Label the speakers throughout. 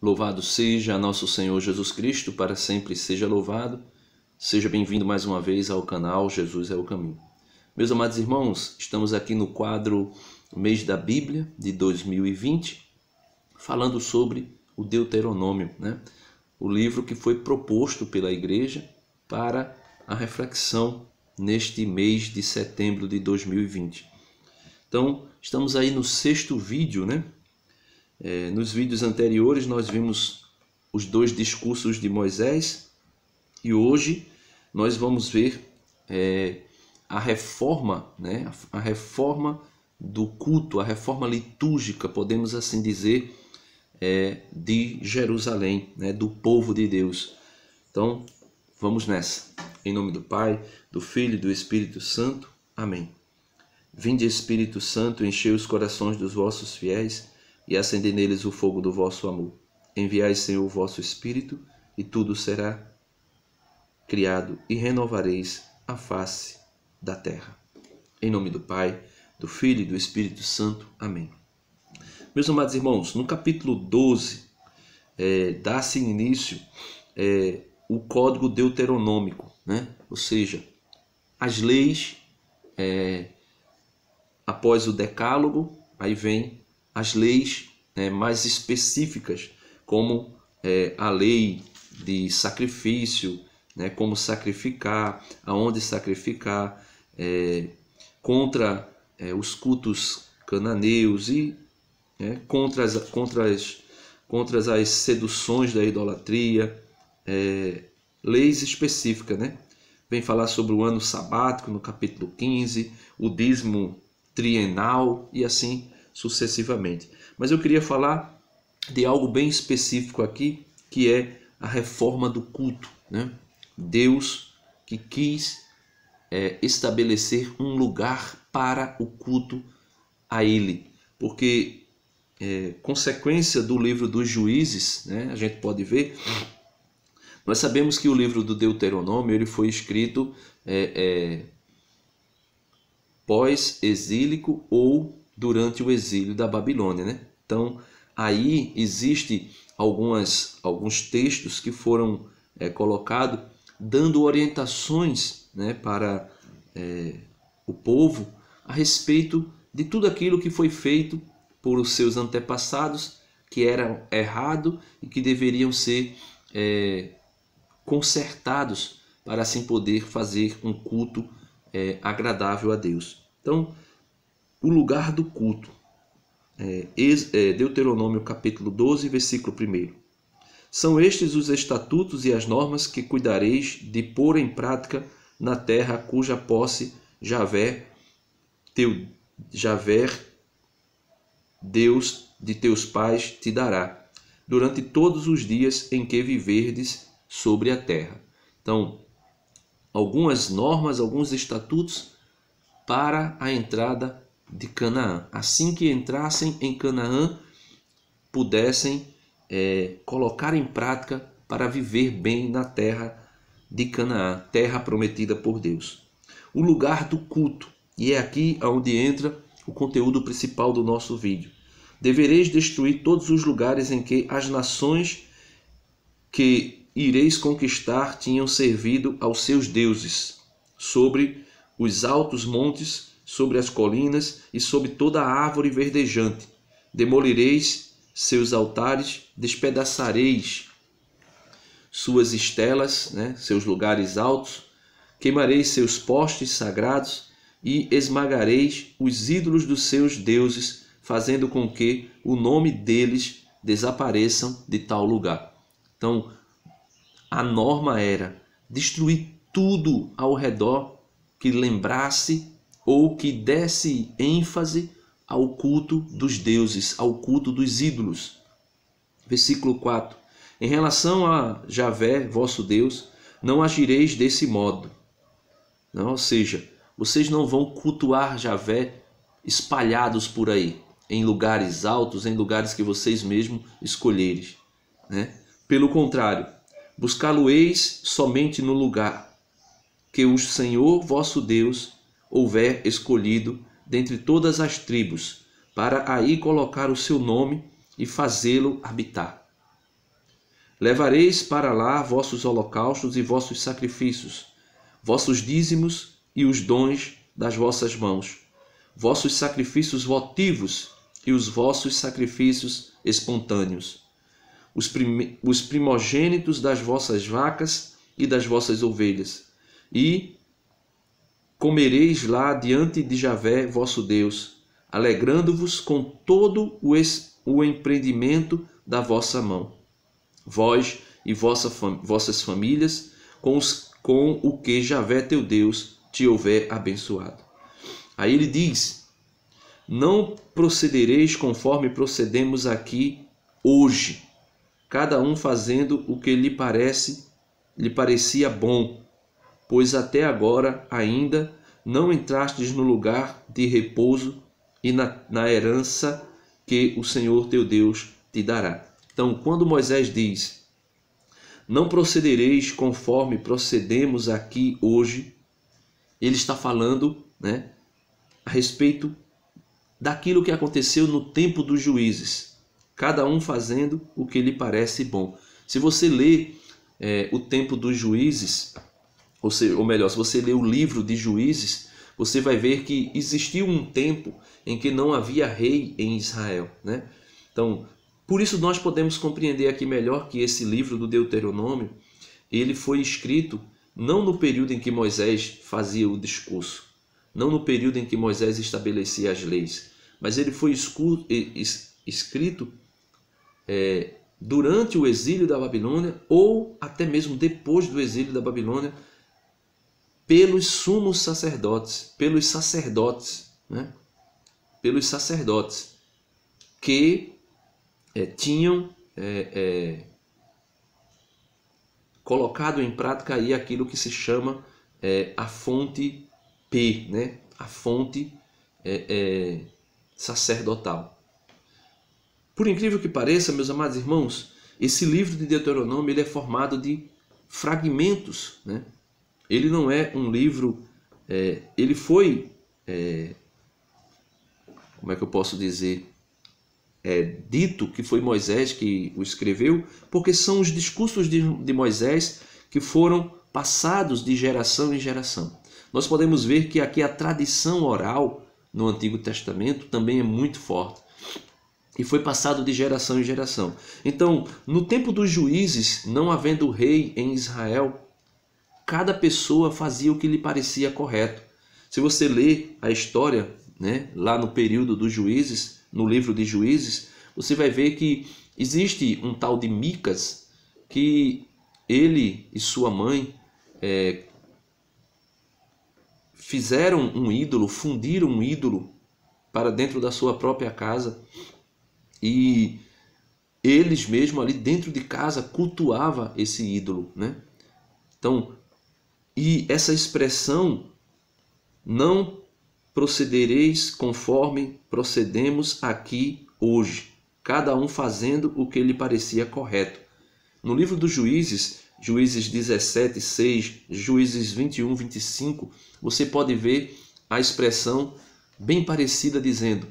Speaker 1: Louvado seja nosso Senhor Jesus Cristo, para sempre seja louvado. Seja bem-vindo mais uma vez ao canal Jesus é o Caminho. Meus amados irmãos, estamos aqui no quadro Mês da Bíblia de 2020, falando sobre o Deuteronômio, o livro que foi proposto pela igreja para a reflexão neste mês de setembro de 2020. Então, estamos aí no 6º vídeo, nos vídeos anteriores nós vimos os 2 discursos de Moisés e hoje nós vamos ver a reforma, a reforma do culto, a reforma litúrgica, podemos assim dizer, de Jerusalém, do povo de Deus. Então, vamos nessa. Em nome do Pai, do Filho e do Espírito Santo. Amém. Vinde, Espírito Santo, enchei os corações dos vossos fiéis e acendei neles o fogo do vosso amor. Enviai, Senhor, o vosso Espírito, e tudo será criado, e renovareis a face da terra. Em nome do Pai, do Filho e do Espírito Santo. Amém. Meus amados irmãos, no capítulo 12, dá-se início o Código Deuteronômico, ou seja, as leis, após o Decálogo, aí vem as leis mais específicas, como a lei de sacrifício, como sacrificar, aonde sacrificar, contra os cultos cananeus e contra as seduções da idolatria, leis específicas, Vem falar sobre o ano sabático no capítulo 15, o dízimo trienal e assim sucessivamente. Mas eu queria falar de algo bem específico aqui, que é a reforma do culto. Deus que quis estabelecer um lugar para o culto a Ele, porque consequência do livro dos Juízes, a gente pode ver, nós sabemos que o livro do Deuteronômio ele foi escrito pós-exílico ou durante o exílio da Babilônia, Então, aí existe alguns textos que foram colocados dando orientações para o povo a respeito de tudo aquilo que foi feito por os seus antepassados, que eram errado e que deveriam ser consertados para assim poder fazer um culto agradável a Deus. Então, o lugar do culto. Deuteronômio capítulo 12, versículo 1. São estes os estatutos e as normas que cuidareis de pôr em prática na terra cuja posse Javé, Deus de teus pais, te dará, durante todos os dias em que viverdes sobre a terra. Então, algumas normas, alguns estatutos para a entrada de Canaã. Assim que entrassem em Canaã, pudessem colocar em prática para viver bem na terra de Canaã, terra prometida por Deus. O lugar do culto, e é aqui onde entra o conteúdo principal do nosso vídeo. Devereis destruir todos os lugares em que as nações que ireis conquistar tinham servido aos seus deuses, sobre os altos montes, sobre as colinas e sobre toda a árvore verdejante. Demolireis seus altares, despedaçareis suas estelas, seus lugares altos, queimareis seus postes sagrados e esmagareis os ídolos dos seus deuses, fazendo com que o nome deles desapareçam de tal lugar. Então, a norma era destruir tudo ao redor que lembrasse ou que desse ênfase ao culto dos deuses, ao culto dos ídolos. Versículo 4. Em relação a Javé, vosso Deus, não agireis desse modo. Ou seja, vocês não vão cultuar Javé espalhados por aí, em lugares altos, em lugares que vocês mesmos escolheres. Pelo contrário, buscá-lo-eis somente no lugar que o Senhor vosso Deus houver escolhido dentre todas as tribos, para aí colocar o seu nome e fazê-lo habitar. Levareis para lá vossos holocaustos e vossos sacrifícios, vossos dízimos e os dons das vossas mãos, vossos sacrifícios votivos e os vossos sacrifícios espontâneos, os primogênitos das vossas vacas e das vossas ovelhas, e comereis lá diante de Javé vosso Deus, alegrando-vos com todo o empreendimento da vossa mão, vós e vossas famílias, com o que Javé teu Deus te houver abençoado. Aí ele diz: não procedereis conforme procedemos aqui hoje, cada um fazendo o que lhe parecia bom, pois até agora ainda não entrastes no lugar de repouso e na herança que o Senhor teu Deus te dará. Então, quando Moisés diz: não procedereis conforme procedemos aqui hoje, ele está falando, né, a respeito daquilo que aconteceu no tempo dos juízes, cada um fazendo o que lhe parece bom. Se você ler o tempo dos juízes, ou melhor, se você ler o livro de Juízes, você vai ver que existiu um tempo em que não havia rei em Israel, né? Então, por isso nós podemos compreender aqui melhor que esse livro do Deuteronômio, ele foi escrito não no período em que Moisés fazia o discurso, não no período em que Moisés estabelecia as leis, mas ele foi escrito durante o exílio da Babilônia ou até mesmo depois do exílio da Babilônia, pelos sumos sacerdotes, pelos sacerdotes, né? Pelos sacerdotes que tinham colocado em prática aí aquilo que se chama a fonte P, né? A fonte sacerdotal. Por incrível que pareça, meus amados irmãos, esse livro de Deuteronômio ele é formado de fragmentos, né? Ele não é um livro, ele foi, como é que eu posso dizer, dito que foi Moisés que o escreveu, porque são os discursos de Moisés que foram passados de geração em geração. Nós podemos ver que aqui a tradição oral no Antigo Testamento também é muito forte e foi passado de geração em geração. Então, no tempo dos juízes, não havendo rei em Israel, cada pessoa fazia o que lhe parecia correto. Se você ler a história, né, lá no período dos juízes, no livro de Juízes, você vai ver que existe um tal de Micas, que ele e sua mãe fizeram um ídolo, fundiram um ídolo para dentro da sua própria casa, e eles mesmos ali dentro de casa cultuavam esse ídolo, né? Então, e essa expressão, não procedereis conforme procedemos aqui hoje, cada um fazendo o que lhe parecia correto. No livro dos Juízes, Juízes 17, 6, Juízes 21, 25, você pode ver a expressão bem parecida dizendo: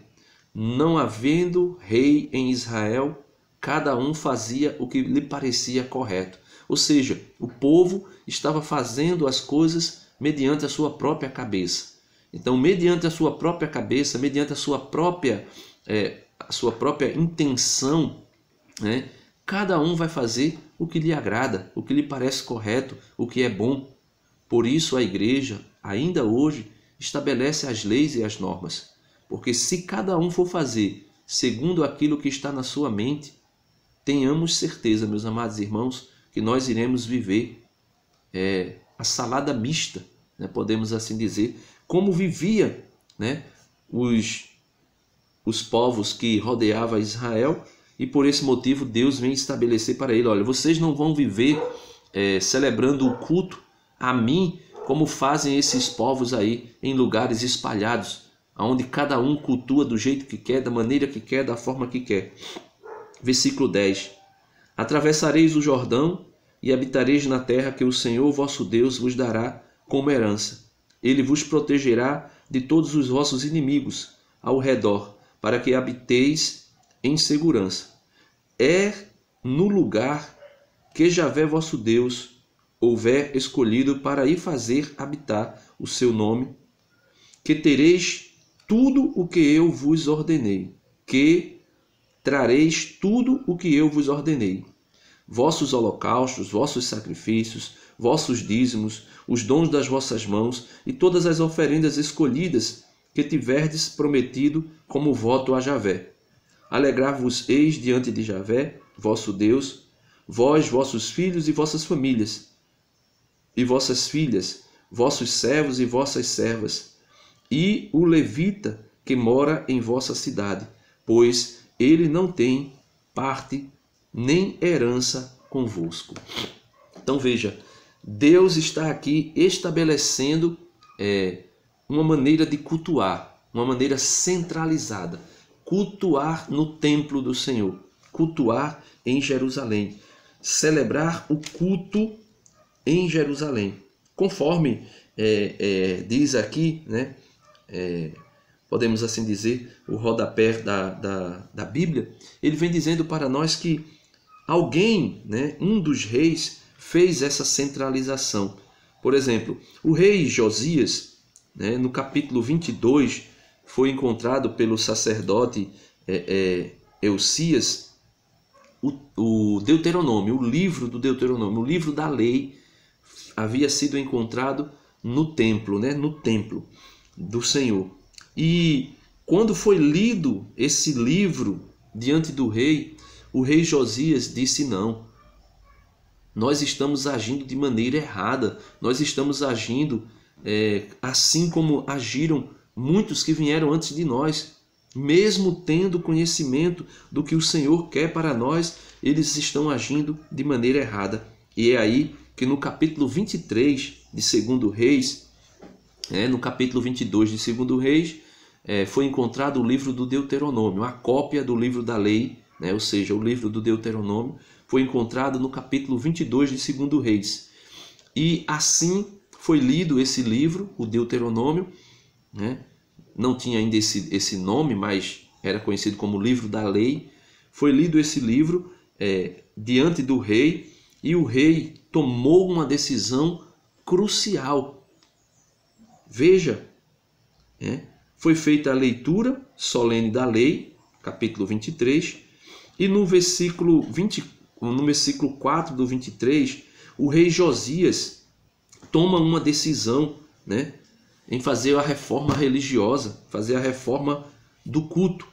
Speaker 1: não havendo rei em Israel, cada um fazia o que lhe parecia correto. Ou seja, o povo estava fazendo as coisas mediante a sua própria cabeça. Então, mediante a sua própria cabeça, mediante a sua própria intenção, né, cada um vai fazer o que lhe agrada, o que lhe parece correto, o que é bom. Por isso a igreja, ainda hoje, estabelece as leis e as normas. Porque se cada um for fazer segundo aquilo que está na sua mente, tenhamos certeza, meus amados irmãos, que nós iremos viver a salada mista, né, podemos assim dizer, como vivia, né, os povos que rodeavam Israel, e por esse motivo Deus vem estabelecer para ele: olha, vocês não vão viver celebrando o culto a mim como fazem esses povos aí em lugares espalhados, onde cada um cultua do jeito que quer, da maneira que quer, da forma que quer. Versículo 10: atravessareis o Jordão e habitareis na terra que o Senhor vosso Deus vos dará como herança. Ele vos protegerá de todos os vossos inimigos ao redor, para que habiteis em segurança. É no lugar que Javé vosso Deus houver escolhido para aí fazer habitar o seu nome, que tereis tudo o que eu vos ordenei, que trareis tudo o que eu vos ordenei, vossos holocaustos, vossos sacrifícios, vossos dízimos, os dons das vossas mãos e todas as oferendas escolhidas que tiverdes prometido como voto a Javé. Alegrar-vos-eis diante de Javé, vosso Deus, vós, vossos filhos e vossas famílias, e vossas filhas, vossos servos e vossas servas, e o levita que mora em vossa cidade, pois ele não tem parte nem herança convosco. Então veja, Deus está aqui estabelecendo uma maneira de cultuar, uma maneira centralizada. Cultuar no templo do Senhor, cultuar em Jerusalém, celebrar o culto em Jerusalém. Conforme diz aqui, né, podemos assim dizer, o rodapé da Bíblia, ele vem dizendo para nós que alguém, né, um dos reis, fez essa centralização. Por exemplo, o rei Josias, né, no capítulo 22, foi encontrado pelo sacerdote Eusias o Deuteronômio, o livro do Deuteronômio, o livro da lei, havia sido encontrado no templo, né, no templo do Senhor. E quando foi lido esse livro diante do rei, o rei Josias disse: não, nós estamos agindo de maneira errada, nós estamos agindo assim como agiram muitos que vieram antes de nós. Mesmo tendo conhecimento do que o Senhor quer para nós, eles estão agindo de maneira errada. E é aí que no capítulo 23 de 2 Reis, no capítulo 22 de 2 Reis, foi encontrado o livro do Deuteronômio, a cópia do livro da lei, né? Ou seja, o livro do Deuteronômio, foi encontrado no capítulo 22 de 2 Reis. E assim foi lido esse livro, o Deuteronômio, né? Não tinha ainda esse nome, mas era conhecido como livro da lei. Foi lido esse livro diante do rei, e o rei tomou uma decisão crucial. Veja, foi feita a leitura solene da lei, capítulo 23, e no versículo 4 do 23, o rei Josias toma uma decisão, né, em fazer a reforma religiosa, fazer a reforma do culto,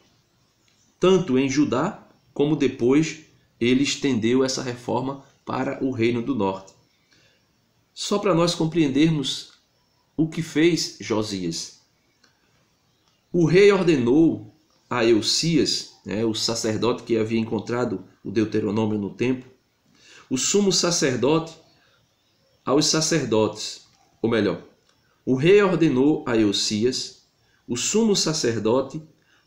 Speaker 1: tanto em Judá, como depois ele estendeu essa reforma para o Reino do Norte. Só para nós compreendermos o que fez Josias. O rei ordenou a Eusias, o sacerdote que havia encontrado o Deuteronômio no templo, o sumo sacerdote aos sacerdotes, ou melhor, o rei ordenou a Eusias, o sumo sacerdote,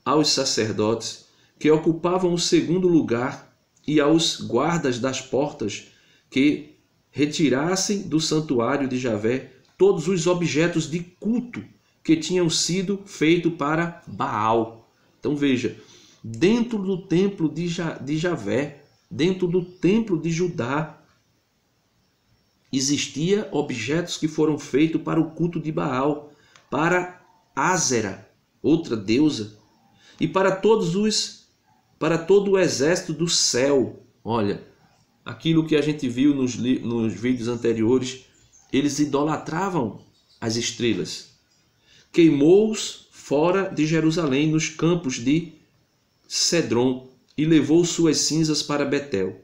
Speaker 1: aos sacerdotes que ocupavam o segundo lugar e aos guardas das portas que retirassem do santuário de Javé todos os objetos de culto que tinham sido feitos para Baal. Então veja, dentro do templo de Javé, dentro do templo de Judá, existia objetos que foram feitos para o culto de Baal, para Ázera, outra deusa, e para todo o exército do céu. Olha, aquilo que a gente viu nos vídeos anteriores, eles idolatravam as estrelas. Queimou-os fora de Jerusalém, nos campos de Cedron, e levou suas cinzas para Betel.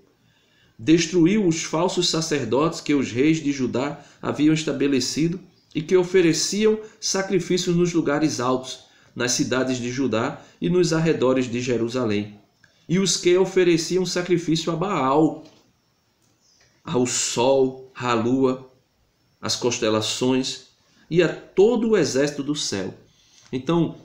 Speaker 1: Destruiu os falsos sacerdotes que os reis de Judá haviam estabelecido e que ofereciam sacrifícios nos lugares altos, nas cidades de Judá e nos arredores de Jerusalém, e os que ofereciam sacrifício a Baal, ao sol, à lua, às constelações e a todo o exército do céu. Então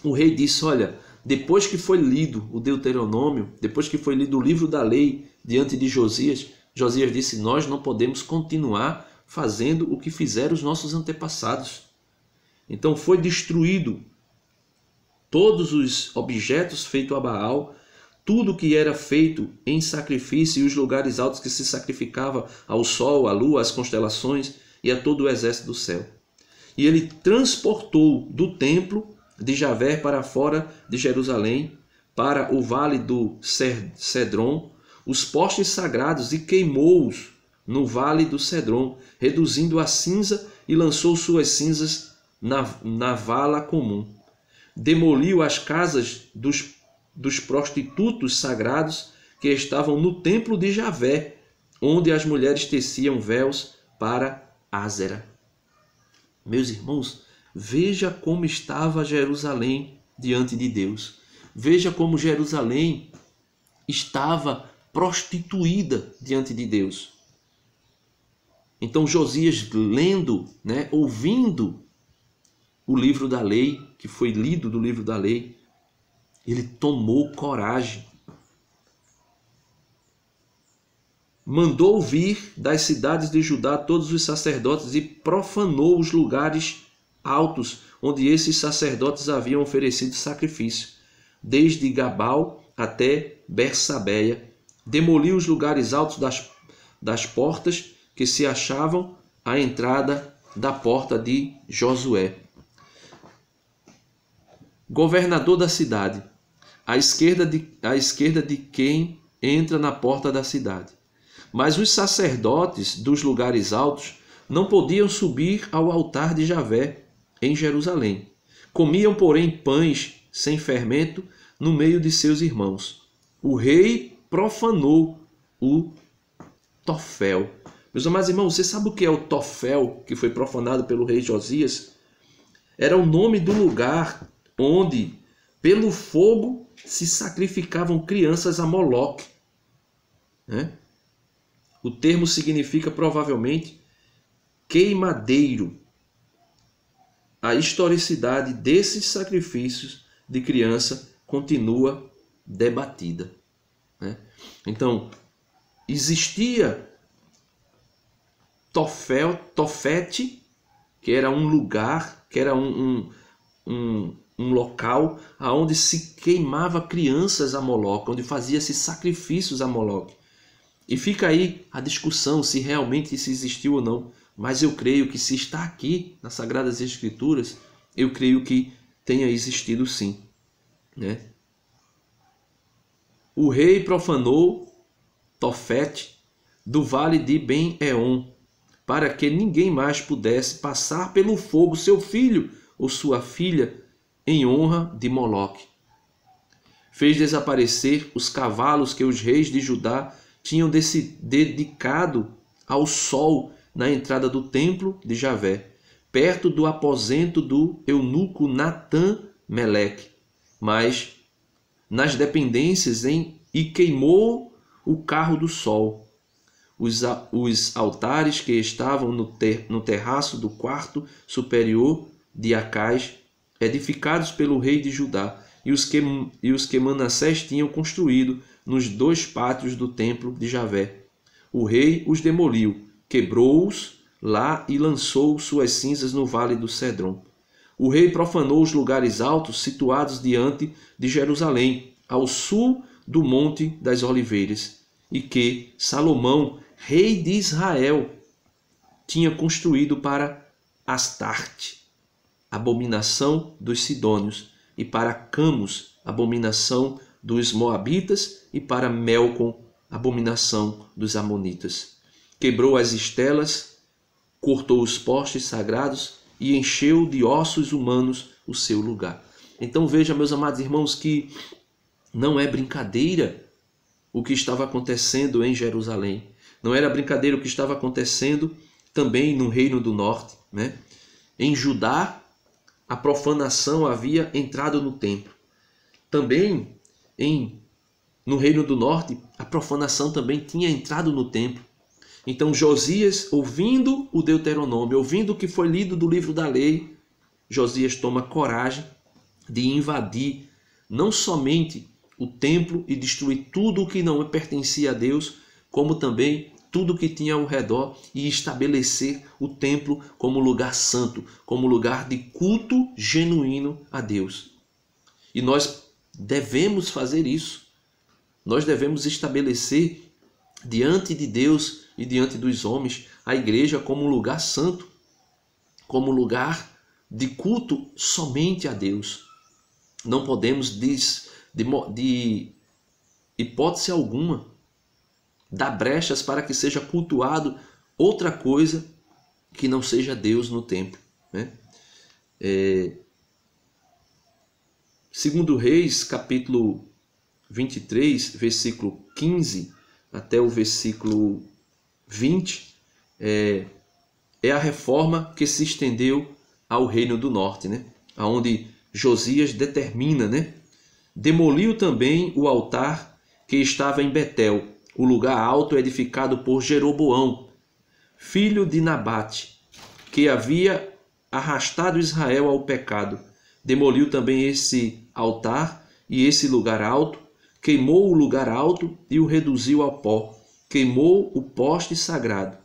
Speaker 1: o rei disse: olha, depois que foi lido o Deuteronômio, depois que foi lido o livro da lei diante de Josias, Josias disse: nós não podemos continuar fazendo o que fizeram os nossos antepassados. Então foi destruído todos os objetos feitos a Baal, tudo que era feito em sacrifício e os lugares altos que se sacrificava ao sol, à lua, às constelações e a todo o exército do céu. E ele transportou do templo de Javé para fora de Jerusalém, para o vale do Cedron, os postes sagrados e queimou-os no vale do Cedron, reduzindo a cinza e lançou suas cinzas na vala comum. Demoliu as casas dos prostitutos sagrados que estavam no templo de Javé, onde as mulheres teciam véus para Ázera. Meus irmãos, veja como estava Jerusalém diante de Deus. Veja como Jerusalém estava prostituída diante de Deus. Então Josias, lendo, ouvindo o livro da lei, que foi lido do livro da lei, ele tomou coragem. Mandou vir das cidades de Judá todos os sacerdotes e profanou os lugares altos onde esses sacerdotes haviam oferecido sacrifício, desde Gabal até Bersabeia. Demoliu os lugares altos das portas que se achavam à entrada da porta de Josué. Governador da cidade, à esquerda de quem entra na porta da cidade. Mas os sacerdotes dos lugares altos não podiam subir ao altar de Javé em Jerusalém. Comiam, porém, pães sem fermento no meio de seus irmãos. O rei profanou o Tofel. Meus amados irmãos, você sabe o que é o Tofel, que foi profanado pelo rei Josias? Era o nome do lugar onde, pelo fogo, se sacrificavam crianças a Moloque. O termo significa, provavelmente, queimadeiro. A historicidade desses sacrifícios de criança continua debatida. Então, existia Tofete, que era um lugar, que era um local onde se queimava crianças a Moloque, onde fazia-se sacrifícios a Moloque. E fica aí a discussão se realmente isso existiu ou não. Mas eu creio que se está aqui nas Sagradas Escrituras, eu creio que tenha existido sim. O rei profanou Tofete do vale de Ben-Eon, para que ninguém mais pudesse passar pelo fogo seu filho ou sua filha em honra de Moloque. Fez desaparecer os cavalos que os reis de Judá tinham dedicado ao sol na entrada do templo de Javé, perto do aposento do eunuco Natã-Meleque, mas nas dependências e queimou o carro do sol. Os altares que estavam no terraço do quarto superior de Acais, edificados pelo rei de Judá, e os que Manassés tinham construído nos 2 pátios do templo de Javé. O rei os demoliu, quebrou-os lá e lançou suas cinzas no vale do Cedron. O rei profanou os lugares altos situados diante de Jerusalém, ao sul do Monte das Oliveiras, e que Salomão, rei de Israel, tinha construído para Astarte, abominação dos sidônios, e para Camus, abominação dos moabitas, e para Melcom, abominação dos amonitas. Quebrou as estelas, cortou os postes sagrados e encheu de ossos humanos o seu lugar. Então veja, meus amados irmãos, que não é brincadeira o que estava acontecendo em Jerusalém. Não era brincadeira o que estava acontecendo também no Reino do Norte. Em Judá, a profanação havia entrado no templo. Também no Reino do Norte, a profanação também tinha entrado no templo. Então Josias, ouvindo o Deuteronômio, ouvindo o que foi lido do livro da lei, Josias toma coragem de invadir não somente o templo e destruir tudo o que não pertencia a Deus, como também tudo o que tinha ao redor, e estabelecer o templo como lugar santo, como lugar de culto genuíno a Deus. E nós devemos fazer isso. nós devemos estabelecer diante de Deus e diante dos homens a igreja como um lugar santo, como lugar de culto somente a Deus. Não podemos, de hipótese alguma, dar brechas para que seja cultuado outra coisa que não seja Deus no templo, né? Segundo Reis, capítulo 23, versículo 15 até o versículo 20, é a reforma que se estendeu ao Reino do Norte, né? Onde Josias determina, né? Demoliu também o altar que estava em Betel, o lugar alto edificado por Jeroboão, filho de Nabate, que havia arrastado Israel ao pecado. Demoliu também esse altar e esse lugar alto, queimou o lugar alto e o reduziu ao pó, queimou o poste sagrado.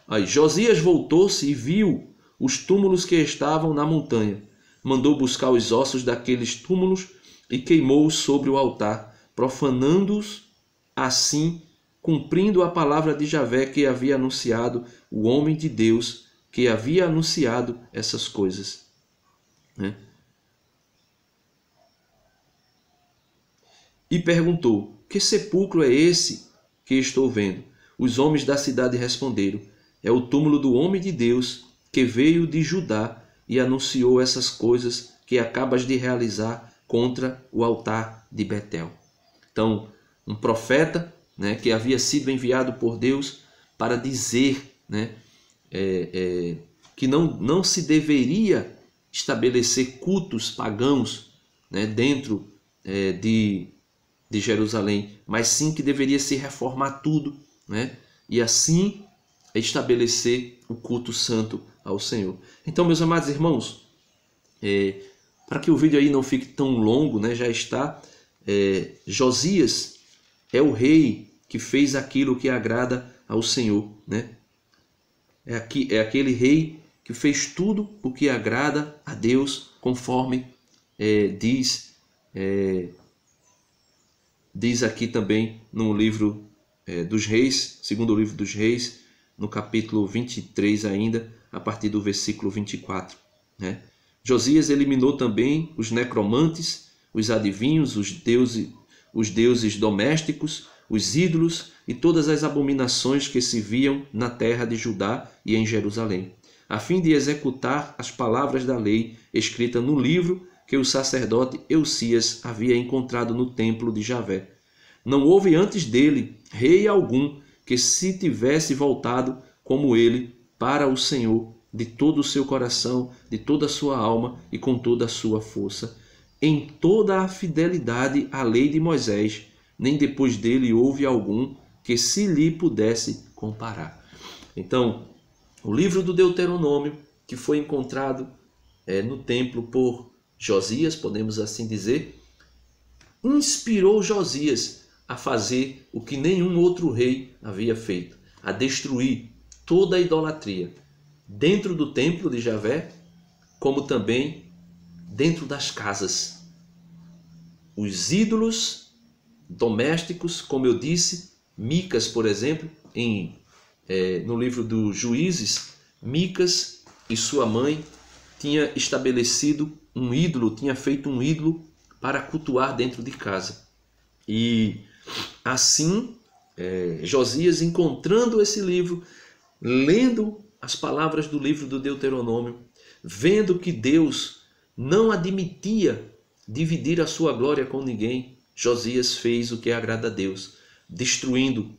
Speaker 1: Aí Josias voltou-se e viu os túmulos que estavam na montanha. Mandou buscar os ossos daqueles túmulos e queimou-os sobre o altar, profanando-os assim, cumprindo a palavra de Javé que havia anunciado o homem de Deus, que havia anunciado essas coisas, né? E perguntou: que sepulcro é esse que estou vendo? Os homens da cidade responderam: é o túmulo do homem de Deus que veio de Judá e anunciou essas coisas que acabas de realizar contra o altar de Betel. Então, um profeta, né, que havia sido enviado por Deus para dizer, né, que não se deveria estabelecer cultos pagãos, né, dentro de Jerusalém, mas sim que deveria se reformar tudo, né, e assim estabelecer o culto santo ao Senhor. Então, meus amados irmãos, para que o vídeo aí não fique tão longo, né, já está, Josias é o rei que fez aquilo que agrada ao Senhor, né? É aquele rei que fez tudo o que agrada a Deus, conforme diz aqui também no livro dos Reis, segundo o livro dos Reis, no capítulo 23 ainda, a partir do versículo 24, né? Josias eliminou também os necromantes, os adivinhos, os deuses domésticos, os ídolos e todas as abominações que se viam na terra de Judá e em Jerusalém, a fim de executar as palavras da lei escrita no livro que o sacerdote Eusias havia encontrado no templo de Javé. Não houve antes dele rei algum que se tivesse voltado como ele para o Senhor de todo o seu coração, de toda a sua alma e com toda a sua força, em toda a fidelidade à lei de Moisés, nem depois dele houve algum que se lhe pudesse comparar. Então, o livro do Deuteronômio, que foi encontrado no templo por Josias, podemos assim dizer, inspirou Josias a fazer o que nenhum outro rei havia feito, a destruir toda a idolatria, dentro do templo de Javé, como também dentro das casas. Os ídolos domésticos, como eu disse, Micas, por exemplo, no livro dos Juízes, Micas e sua mãe tinha estabelecido um ídolo, tinha feito um ídolo para cultuar dentro de casa. E assim, Josias, encontrando esse livro, lendo as palavras do livro do Deuteronômio, vendo que Deus não admitia dividir a sua glória com ninguém, Josias fez o que agrada a Deus, destruindo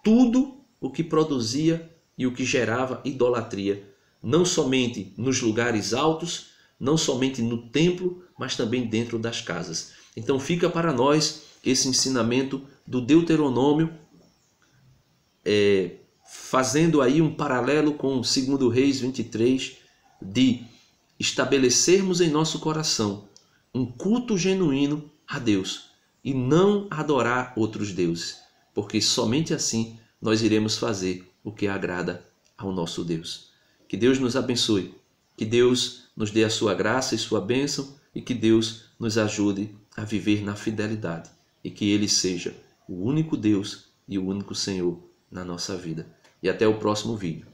Speaker 1: tudo o que produzia e o que gerava idolatria, não somente nos lugares altos, não somente no templo, mas também dentro das casas. Então fica para nós esse ensinamento do Deuteronômio, fazendo aí um paralelo com o 2 Reis 23, de estabelecermos em nosso coração um culto genuíno a Deus e não adorar outros deuses, porque somente assim nós iremos fazer o que agrada ao nosso Deus. Que Deus nos abençoe, que Deus nos dê a sua graça e sua bênção e que Deus nos ajude a viver na fidelidade e que Ele seja o único Deus e o único Senhor na nossa vida. E até o próximo vídeo.